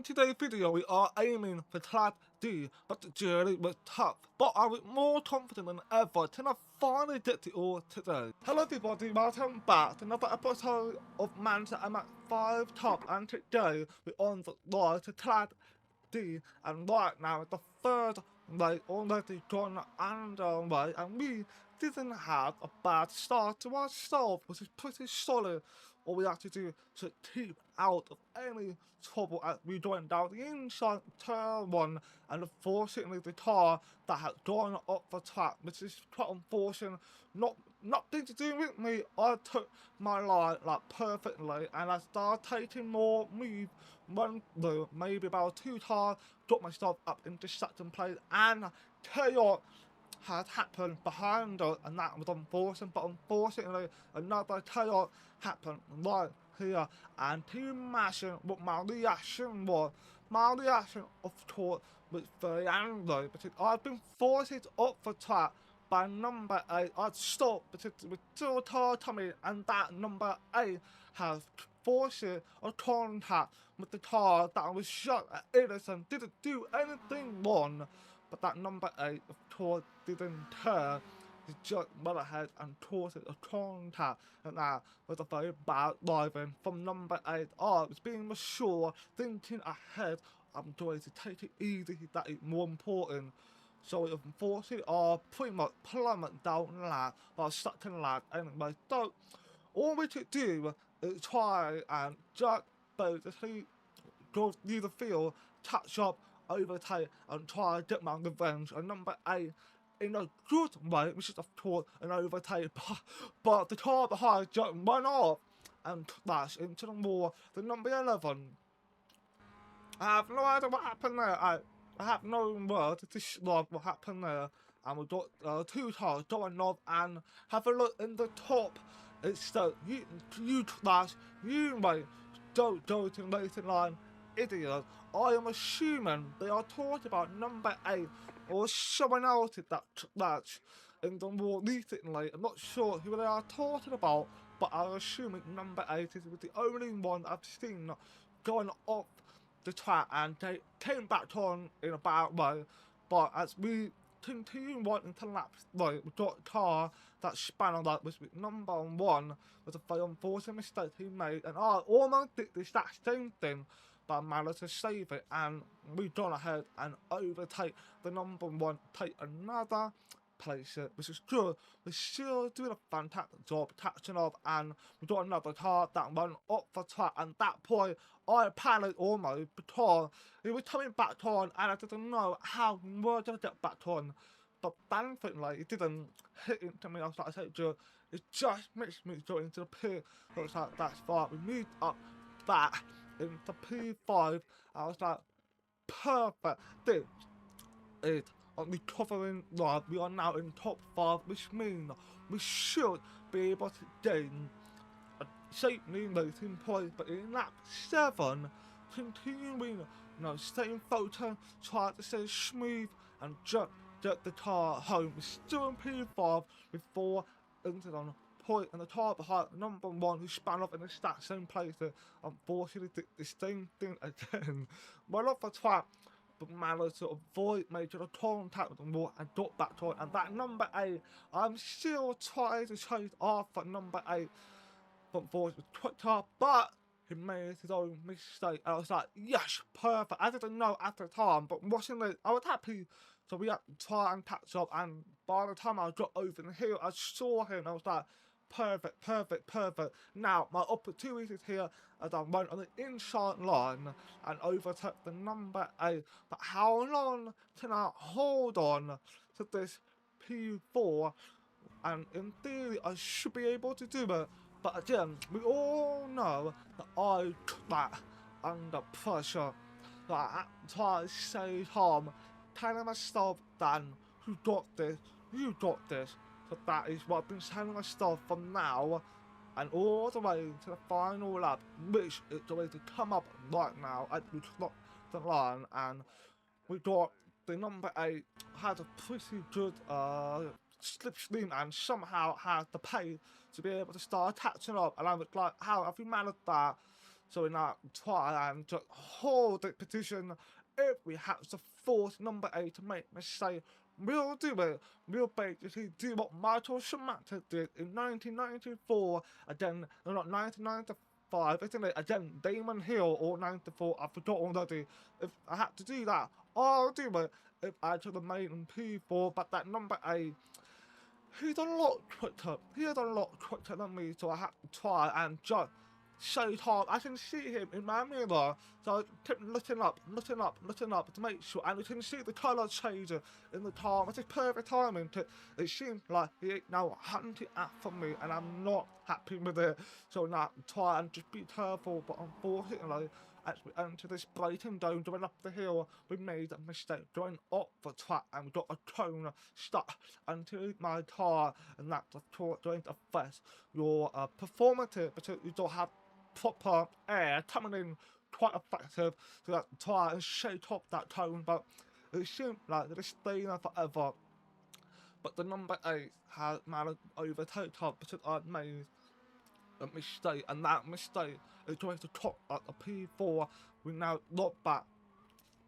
today's video we are aiming for Class D, but the journey was tough. But I was more confident than ever till I finally did it all today. Hello everybody, welcome back to another episode of Mazda MX-5 Cup, and today we're on the ride to Class D, and right now the third race already gone underway, and we didn't have a bad start to ourselves, which is pretty solid. All we have to do to keep out of any trouble as we join down the inside turn one, and unfortunately the car that had gone up the track, which is quite unfortunate, nothing to do with me. I took my line like perfectly, and I started taking more move, run through maybe about 2 times, got myself up into second place, and chaos had happened behind us, and that was unfortunate. But unfortunately another chaos happened right here, and can you imagine what my reaction was? My reaction, of course, was very angry because I've been forced up the track by number 8. I'd stopped because it was still tall to me, and that number 8 has forced a contact with the car that was shot at innocent, didn't do anything wrong. But that number 8, of course, didn't care. He just went ahead and caused a contact, and that was a very bad driving from number 8. I was being mature, thinking ahead. I'm going to take it easy, that is more important. So unfortunately, I pretty much plummeted down the line, but I was stuck in the line anyway. So all we could do is try and just basically go through the field, catch up, overtake, and try to get my revenge on number 8 in a good way, which is of course an overtake. But the car behind just went off and crashed into the wall. The number 11. I have no idea what happened there. I have no word to describe what happened there. And we got 2 cars going off, and have a look in the top. It says, you crash, you mate, don't go to the racing line, idiot. I am assuming they are talking about number 8 or someone else that crashed in the more recently. I'm not sure who they are talking about, but I'm assuming number 8 is the only one I've seen going off the track, and they came back on in a bad way. But as we continue on into lap right, we got a car that span on that was with number 1, was a very unfortunate mistake he made, and I almost did this that same thing, but I managed to save it, and we gone ahead and overtake the number 1, take another place, which is good. We're still doing a fantastic job catching up, and we got another car that went up the track, and at that point I panicked almost because it was coming back on, and I didn't know how we were going to get back on. But thankfully it didn't hit into me. I was like, I said, it just missed me going into the pit. So I was like, that's fine. We moved up back into P5. I was like, perfect. This is on the covering ride. We are now in top 5, which means we should be able to gain a safely racing point. But in lap 7, continuing, same photo, try to stay smooth and just get the car home. We're still in P5 with 4 incidents. Point, and the car behind number 1 who span off in the exact same place that unfortunately did the same thing again. Went off the track, but managed to avoid major contact with the wall and got back on. And that number 8, I'm still trying to chase after number 8, but unfortunately quick car, but he made his own mistake. And I was like, yes, perfect. I didn't know at the time, but watching it, I was happy. So we had to try and catch up, and by the time I got over the hill, I saw him, I was like, perfect, perfect, perfect. Now, my opportunity here as I went on the inside line and overtook the number 8. But how long can I hold on to this P4? And in theory, I should be able to do it. But again, we all know that I crack under pressure. That I try to stay calm, telling myself, Dan, you got this, you got this. So that is what I've been telling myself from now and all the way to the final lap, which is going to come up right now. We clocked the line, and we got the number 8 had a pretty good slipstream, and somehow had the pace to be able to start catching up. And I was like, how have you managed that? So we now try and just hold the position. If we have to force number 8 to make a mistake, we'll do it. We'll basically do what Michael Schumacher did in 1994, again, no, not 1995, isn't it? Again, Damon Hill, or 94, I forgot already. If I had to do that, I'll do it. If I should have made him P4, but that number 8, he's a lot quicker. He is a lot quicker than me, so I have to try and just so hard. I can see him in my mirror, so I keep looking up to make sure, and you can see the colour changer in the car. It's perfect timing. It seems like he now hunting after me, and I'm not happy with it. So now try and just be careful, but unfortunately, as we enter this braking zone going up the hill, we made a mistake going up the track and we got a cone stuck into my car, and that's of course going to affect your performance because you don't have proper air coming in quite effective to try and shake off that cone, but it seems like it's staying there forever. But the number 8 has managed to overtake her because I made a mistake, and that mistake is going to top at the P4. We now look back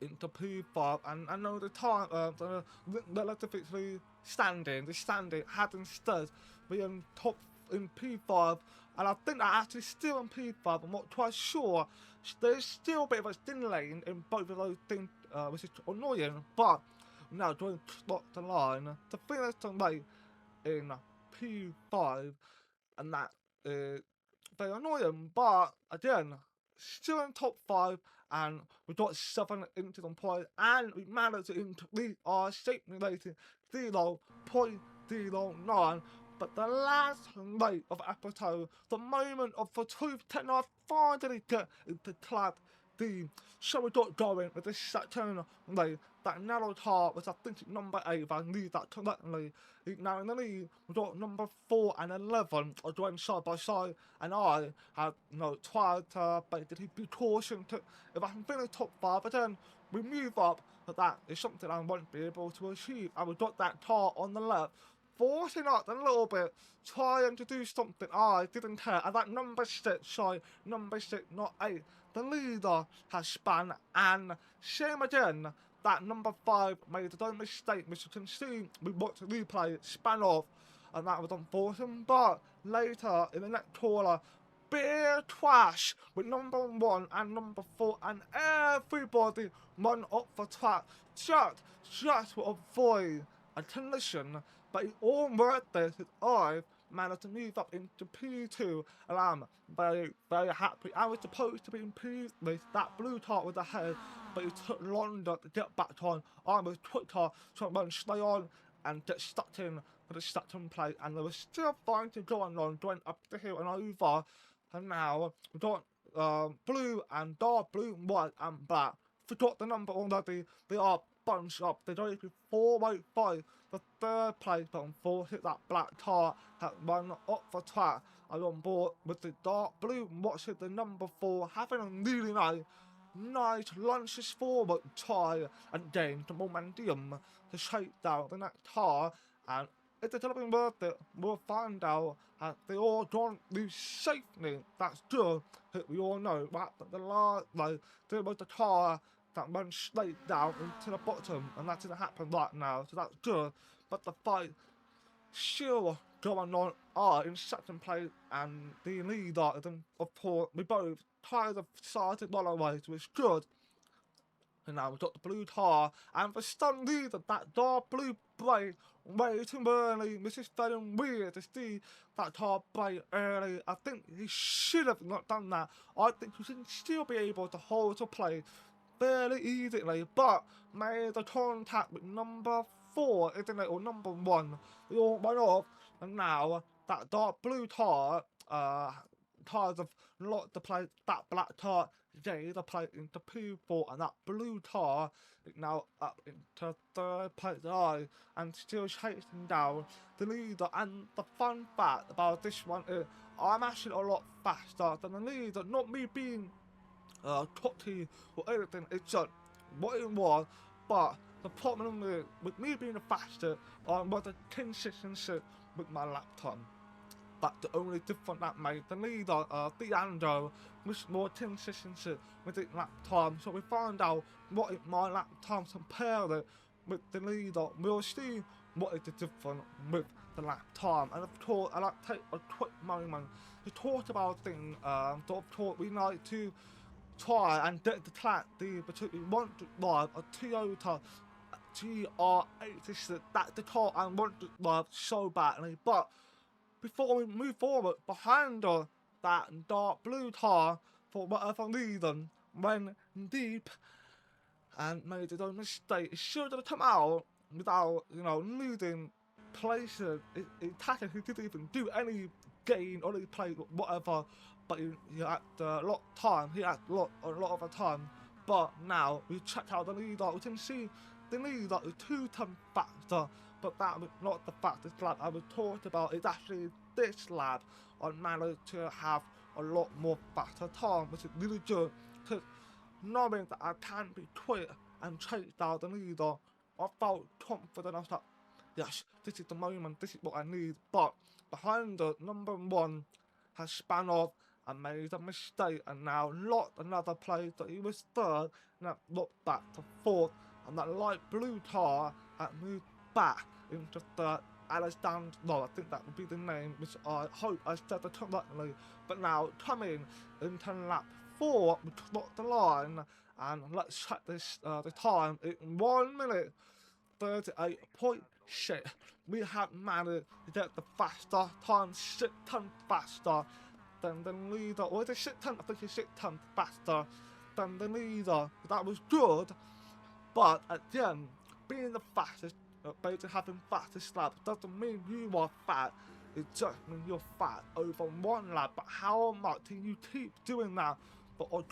into P5, and I know the time, the relatively the standing had instead been top in P5, and I think that actually still in P5. I'm not quite sure. There's still a bit of a thin lane in both of those things, which is annoying, but now going to stop the line to finish the race in P5, and that is very annoying, but again, still in top 5, and we got 7 incident points, and we managed to increase our safety rating 0.09. But the last rate of episode, the moment of the truth, can I finally get into Class D. So we got going with this second race. That narrow car was, I think, number 8, if I read that correctly. Now in the lead, we got number 4 and 11 are going side by side, and I had, tried to basically be cautious to, if I can finish top 5, but then we move up, but that is something I won't be able to achieve. And we got that car on the left, forcing up a little bit, trying to do something I didn't care. And that number 6, not 8, the leader has spun, and same again, that number 5 made a dumb mistake, which you can see we watched the replay, span off, and that was unfortunate. But later in the next corner, big crash with number 1 and number 4, and everybody run up the track just to avoid a collision. But it all worked there because I managed to move up into P2, and I'm very, very happy. I was supposed to be in P3, that blue car was ahead, but it took longer to get back on. I was quicker, so I went stay on and get stuck in for the second plate, and there was still fine to go on, going up the hill and over, and now we got blue and dark blue, white and black. Forgot the number already, they are bunched up, they're going to be 485 for third place, but unfortunately that black car had run up the track. I was on board with the dark blue, watching the number 4 having a really nice launches forward try and gain the momentum to shake down the next car, and if it's gonna be worth it, we'll find out. They all don't lose safely, that's good, we all know, right? But the last, there was the car that went straight down into the bottom, and that didn't happen right now, so that's good. But the fight still going on in second place, and the leader, of course, we both kind of started one away, so it's good. And now we've got the blue car, and for some reason that dark blue brake way too early, which is very weird to see that car brake early. I think he should have not done that. I think he should still be able to hold the play fairly easily, but made the contact with number 4, isn't it, or number 1. They all went off, and now that dark blue car, cars have locked the plate, that black car gave the plate into P4, and that blue car is now up into third place, and still chasing down the leader. And the fun fact about this one is I'm actually a lot faster than the leader, not me being cocky or anything, it's just what it was. But the problem with me being faster was the consistency with my laptop. but the only difference that made the leader, D'Angelo, was more consistency with his lap time. So we find out what is my lap time compared it with the leader. We'll see what is the difference with the lap time. And of course, I'd like to take a quick moment to talk about things that of course we like to try and get the track deal because we want to drive a Toyota GR86. That's the car I want to drive so badly. But before we move forward, behind us, that dark blue car, for whatever reason, went deep and made its own mistake. It should have come out without, losing places. It technically didn't even do any gain or any play, whatever. But he had a lot of time. He had a lot of the time. But now we checked out the leader. We can see the leader is 2 times faster. But that was not the fastest lap I was talking about. It's actually this lap I managed to have a lot more faster time, which is really good. Because knowing that I can be quick and chase down the leader, I felt confident. I was like, yes, this is the moment, this is what I need. But behind us, number 1 has spun off and made a mistake and now lost another place that he was 3rd and that looked back to 4th, and that light blue car had moved back into 3rd. Alexander, I think that would be the name, which I hope I said it correctly. But now coming into lap 4, we clocked the line, and let's check this the time. In 1 minute 38.6, we have managed to get the faster time, 6 times faster than the leader, or is it 6 times? I think it's 6 times faster than the leader. That was good, but again, being the fastest, basically having fastest lap doesn't mean you are fat. It just means you're fat over 1 lap. But how much can you keep doing that for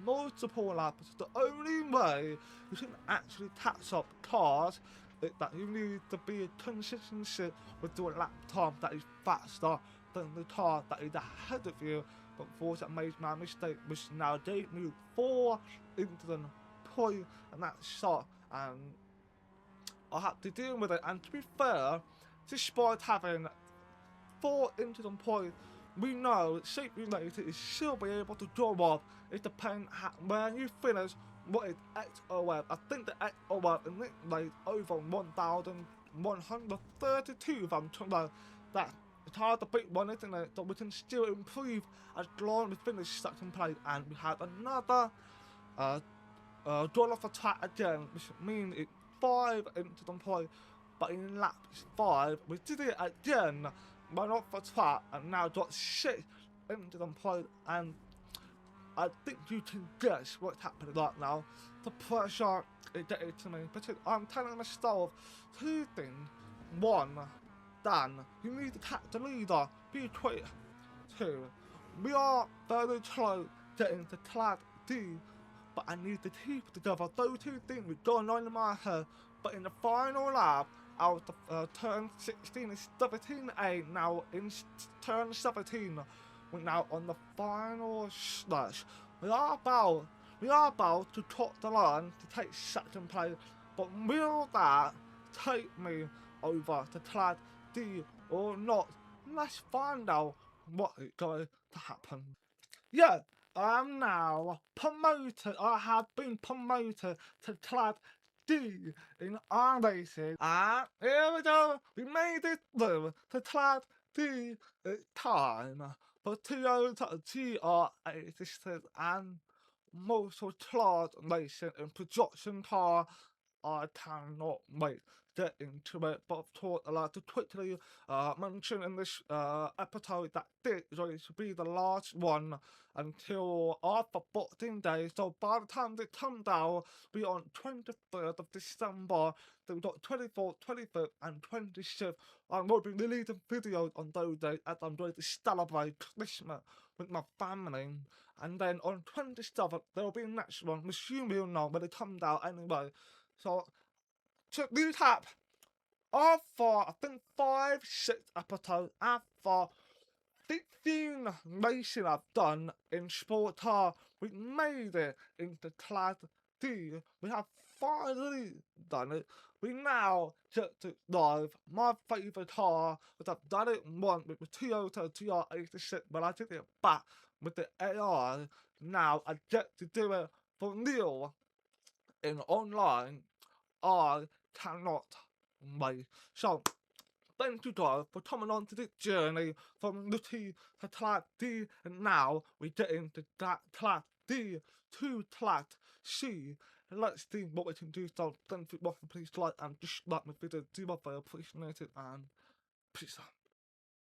multiple laps? The only way you can actually catch up cars is that you need to be a consistency with your lap time that is faster than the car that is ahead of you. But for that made my mistake, which now gave me 4 into the point, and that shot, and I had to deal with it. And to be fair, despite having 4 into the point, we know that Shape United is still be able to draw up. It depends where you finish, what is XOF. I think the XOF in this race over 1,132 if I'm trying to, that it's hard to beat one, isn't it? So we can still improve as long as we finish second place. And we had another draw off attack again, which means it's 5 into the point. But in lap 5, we did it again. Went off the track and now got 6 into the point, and I think you can guess what's happening right now. The pressure is getting to me because I'm telling myself 2 things. 1, Dan, you need to catch the leader, be quick. 2, we are very close getting to Class D, but I need to keep it together. Those 2 things were going on in my head, but in the final lap, out of turn 16 is 17A, now in turn 17, we're now on the final slash. We are about to top the line to take second place, but will that take me over to Class D or not? Let's find out what is going to happen. Yeah, I am now promoted. I have been promoted to Class D in iRacing, and here we go. We made it through to Class D. It's time for Toyota GR86 and Motorsport racing in production car. I cannot wait to get into it, but of course I'd like to quickly mention in this episode that this is going to be the last one until after Boxing Day. So by the time this comes out, we're on 23rd of December. Then we've got 24th, 25th and 26th. I will be releasing videos on those days as I'm going to celebrate Christmas with my family. And then on 27th, there will be the next one, which you will know when it comes out anyway. So, to recap, after, I think, 5, 6 episodes, after 15 racing I've done in sport car, we made it into Class D. We have finally done it. We now get to drive my favourite car, which I've done it once with the Toyota GR86, but I did it back with the AI. Now I get to do it for real in online. I cannot wait. So, thank you guys for coming on to this journey from Nutty to Class D, and now we get into that Class D to Class C. Let's see what we can do. So, thank you for watching. Please like and dislike my video. Do my very appreciate it, and peace out.